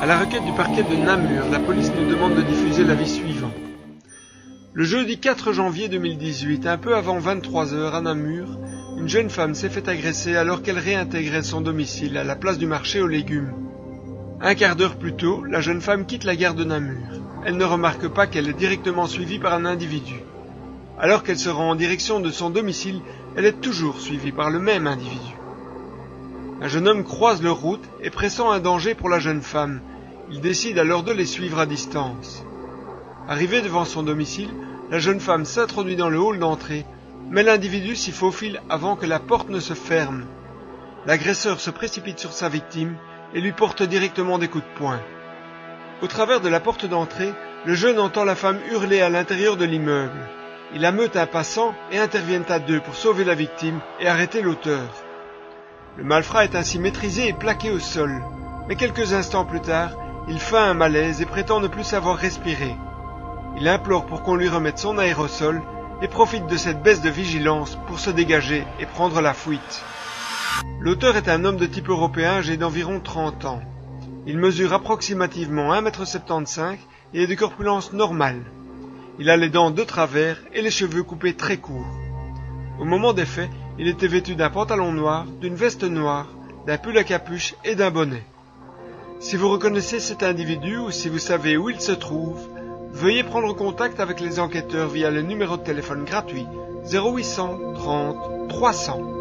la requête du parquet de Namur, la police nous demande de diffuser l'avis suivant. Le jeudi 4 janvier 2018, un peu avant 23 h à Namur, une jeune femme s'est fait agresser alors qu'elle réintégrait son domicile à la place du marché aux légumes. Un quart d'heure plus tôt, la jeune femme quitte la gare de Namur. Elle ne remarque pas qu'elle est directement suivie par un individu. Alors qu'elle se rend en direction de son domicile, elle est toujours suivie par le même individu. Un jeune homme croise leur route et pressent un danger pour la jeune femme. Il décide alors de les suivre à distance. Arrivée devant son domicile, la jeune femme s'introduit dans le hall d'entrée, mais l'individu s'y faufile avant que la porte ne se ferme. L'agresseur se précipite sur sa victime et lui porte directement des coups de poing. Au travers de la porte d'entrée, le jeune entend la femme hurler à l'intérieur de l'immeuble. Il ameute un passant et interviennent à deux pour sauver la victime et arrêter l'auteur. Le malfrat est ainsi maîtrisé et plaqué au sol, mais quelques instants plus tard, il feint un malaise et prétend ne plus savoir respirer. Il implore pour qu'on lui remette son aérosol et profite de cette baisse de vigilance pour se dégager et prendre la fuite. L'auteur est un homme de type européen âgé d'environ 30 ans. Il mesure approximativement 1,75 m et est de corpulence normale. Il a les dents de travers et les cheveux coupés très courts. Au moment des faits, il était vêtu d'un pantalon noir, d'une veste noire, d'un pull à capuche et d'un bonnet. Si vous reconnaissez cet individu ou si vous savez où il se trouve, veuillez prendre contact avec les enquêteurs via le numéro de téléphone gratuit 0800 30 300.